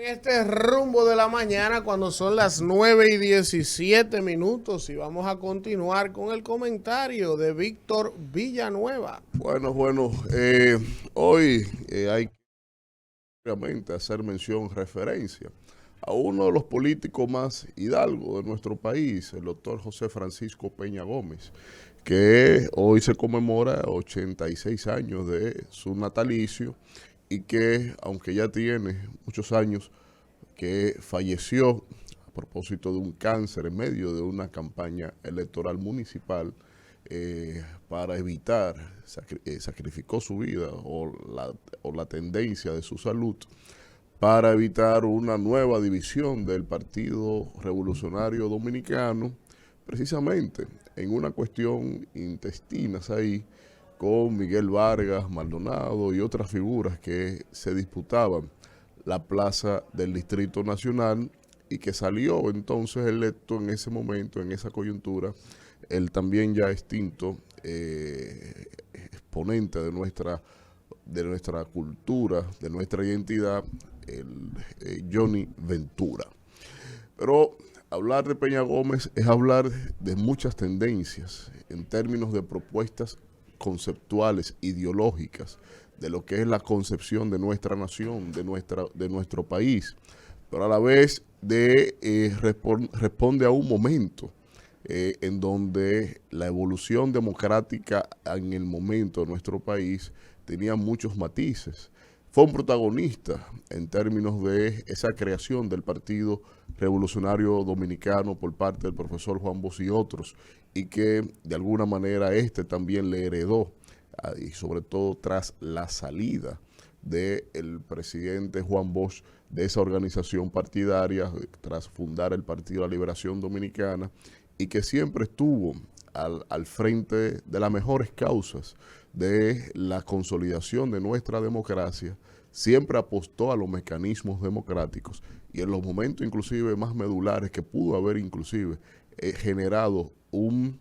este rumbo de la mañana cuando son las 9:17 y vamos a continuar con el comentario de Víctor Villanueva. Hoy hay que obviamente hacer mención, referencia a uno de los políticos más hidalgos de nuestro país, el doctor José Francisco Peña Gómez, que hoy se conmemora 86 años de su natalicio y que, aunque ya tiene muchos años, que falleció a propósito de un cáncer en medio de una campaña electoral municipal para evitar, sacrificó su vida o la tendencia de su salud para evitar una nueva división del Partido Revolucionario Dominicano, precisamente en una cuestión intestinas ahí con Miguel Vargas, Maldonado y otras figuras que se disputaban la plaza del Distrito Nacional y que salió entonces electo en ese momento, en esa coyuntura, el también ya extinto exponente de nuestra cultura, de nuestra identidad, el Johnny Ventura. Pero hablar de Peña Gómez es hablar de muchas tendencias en términos de propuestas conceptuales, ideológicas, de lo que es la concepción de nuestra nación, de nuestro país, pero a la vez responde a un momento en donde la evolución democrática en el momento de nuestro país tenía muchos matices. Fue un protagonista en términos de esa creación del Partido Revolucionario Dominicano por parte del profesor Juan Bosch y otros, y que de alguna manera también le heredó, y sobre todo tras la salida del presidente Juan Bosch de esa organización partidaria, tras fundar el Partido de la Liberación Dominicana, y que siempre estuvo al frente de las mejores causas de la consolidación de nuestra democracia, siempre apostó a los mecanismos democráticos y en los momentos inclusive más medulares que pudo haber inclusive generado un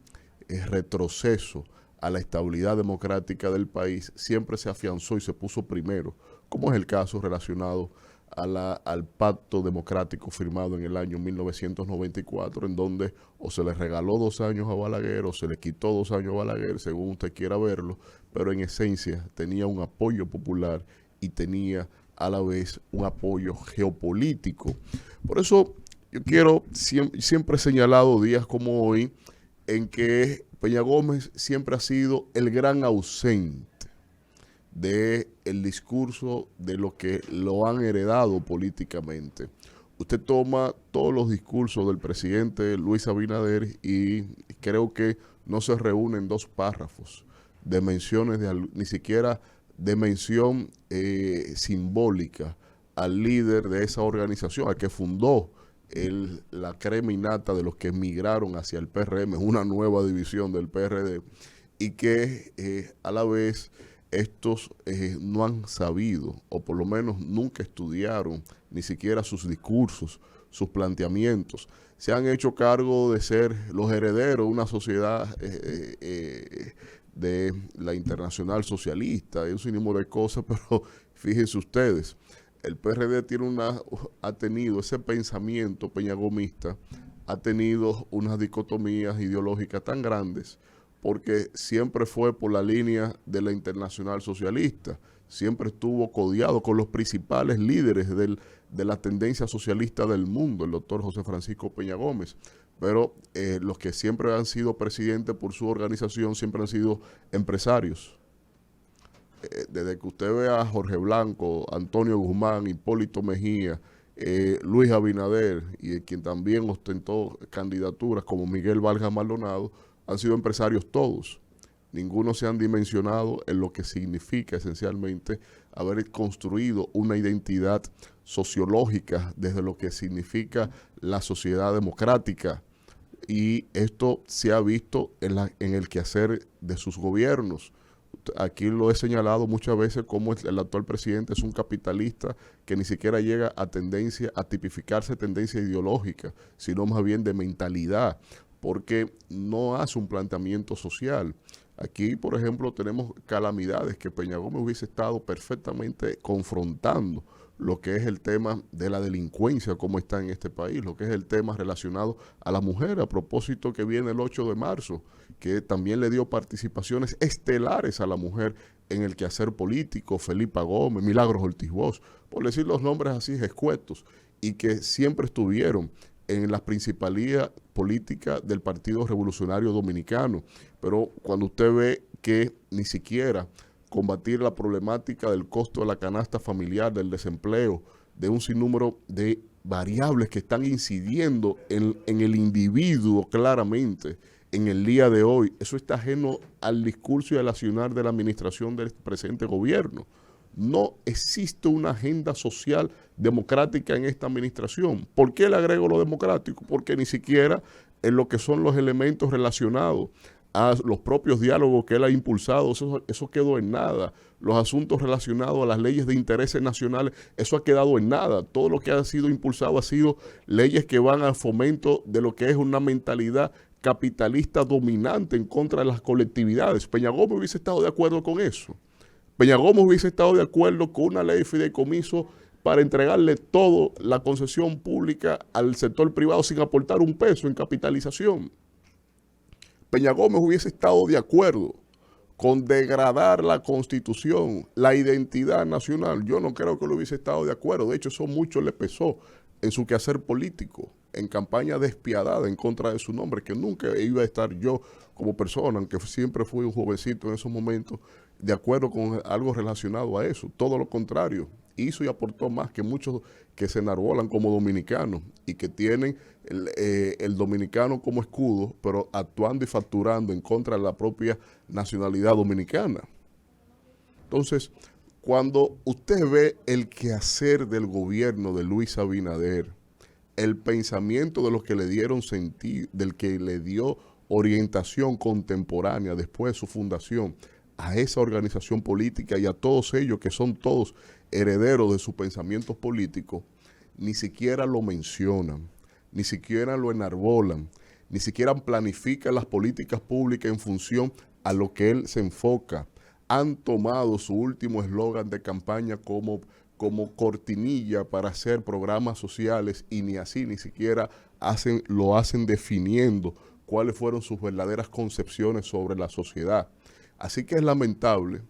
retroceso a la estabilidad democrática del país, siempre se afianzó y se puso primero, como es el caso relacionado al pacto democrático firmado en el año 1994, en donde o se le regaló 2 años a Balaguer o se le quitó 2 años a Balaguer, según usted quiera verlo, pero en esencia tenía un apoyo popular y tenía a la vez un apoyo geopolítico. Por eso yo siempre he señalado días como hoy en que Peña Gómez siempre ha sido el gran ausente del discurso de lo que lo han heredado políticamente. Usted toma todos los discursos del presidente Luis Abinader y creo que no se reúnen 2 párrafos de menciones, ni siquiera de mención simbólica al líder de esa organización, al que fundó la crema innata de los que emigraron hacia el PRM, una nueva división del PRD, y que a la vez estos no han sabido, o por lo menos nunca estudiaron ni siquiera sus discursos, sus planteamientos. Se han hecho cargo de ser los herederos de una sociedad de la Internacional Socialista, y un sinfín de cosas, pero fíjense ustedes, el PRD ha tenido ese pensamiento peñagomista, ha tenido unas dicotomías ideológicas tan grandes, porque siempre fue por la línea de la Internacional Socialista, siempre estuvo codeado con los principales líderes de la tendencia socialista del mundo, el doctor José Francisco Peña Gómez, pero los que siempre han sido presidentes por su organización siempre han sido empresarios. Desde que usted ve a Jorge Blanco, Antonio Guzmán, Hipólito Mejía, Luis Abinader, y quien también ostentó candidaturas como Miguel Vargas Maldonado, han sido empresarios todos. Ninguno se han dimensionado en lo que significa esencialmente haber construido una identidad sociológica desde lo que significa la sociedad democrática. Y esto se ha visto en el quehacer de sus gobiernos. Aquí lo he señalado muchas veces como el actual presidente es un capitalista que ni siquiera llega a tipificarse tendencia ideológica, sino más bien de mentalidad, porque no hace un planteamiento social. Aquí, por ejemplo, tenemos calamidades que Peña Gómez hubiese estado perfectamente confrontando, lo que es el tema de la delincuencia, cómo está en este país, lo que es el tema relacionado a la mujer, a propósito que viene el 8 de marzo, que también le dio participaciones estelares a la mujer en el quehacer político, Felipa Gómez, Milagros Ortiz Bosch, por decir los nombres así escuetos, y que siempre estuvieron en las principalías políticas del Partido Revolucionario Dominicano. Pero cuando usted ve que ni siquiera combatir la problemática del costo de la canasta familiar, del desempleo, de un sinnúmero de variables que están incidiendo en el individuo claramente en el día de hoy, eso está ajeno al discurso y al accionar de la administración del presente gobierno. No existe una agenda social democrática en esta administración. ¿Por qué le agrego lo democrático? Porque ni siquiera en lo que son los elementos relacionados a los propios diálogos que él ha impulsado, eso quedó en nada. Los asuntos relacionados a las leyes de intereses nacionales, eso ha quedado en nada. Todo lo que ha sido impulsado ha sido leyes que van al fomento de lo que es una mentalidad capitalista dominante en contra de las colectividades. Peña Gómez hubiese estado de acuerdo con eso. Peña Gómez hubiese estado de acuerdo con una ley de fideicomiso para entregarle toda la concesión pública al sector privado sin aportar un peso en capitalización. Peña Gómez hubiese estado de acuerdo con degradar la Constitución, la identidad nacional. Yo no creo que lo hubiese estado de acuerdo. De hecho, eso mucho le pesó en su quehacer político, en campaña despiadada en contra de su nombre, que nunca iba a estar yo como persona, aunque siempre fui un jovencito en esos momentos, de acuerdo con algo relacionado a eso. Todo lo contrario, hizo y aportó más que muchos que se enarbolan como dominicanos y que tienen el dominicano como escudo, pero actuando y facturando en contra de la propia nacionalidad dominicana. Entonces, cuando usted ve el quehacer del gobierno de Luis Abinader, el pensamiento de los que le dieron sentido, del que le dio orientación contemporánea después de su fundación a esa organización política y a todos ellos que son todos herederos de sus pensamientos políticos, ni siquiera lo mencionan, ni siquiera lo enarbolan, ni siquiera planifican las políticas públicas en función a lo que él se enfoca. Han tomado su último eslogan de campaña como cortinilla para hacer programas sociales y ni así ni siquiera lo hacen definiendo cuáles fueron sus verdaderas concepciones sobre la sociedad. Así que es lamentable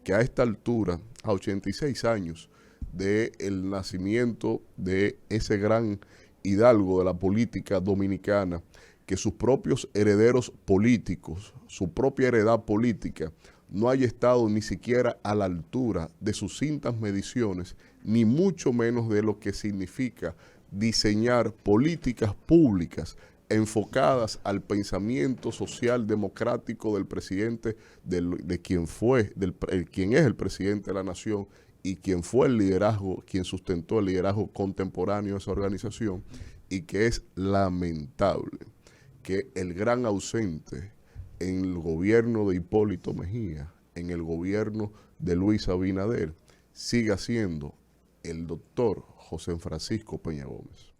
que a esta altura, a 86 años del nacimiento de ese gran hidalgo de la política dominicana, que sus propios herederos políticos, su propia heredad política, no haya estado ni siquiera a la altura de sus cintas mediciones, ni mucho menos de lo que significa diseñar políticas públicas enfocadas al pensamiento social democrático del presidente, quien es el presidente de la nación y quien fue el liderazgo, quien sustentó el liderazgo contemporáneo de esa organización, y que es lamentable que el gran ausente en el gobierno de Hipólito Mejía, en el gobierno de Luis Abinader, siga siendo el doctor José Francisco Peña Gómez.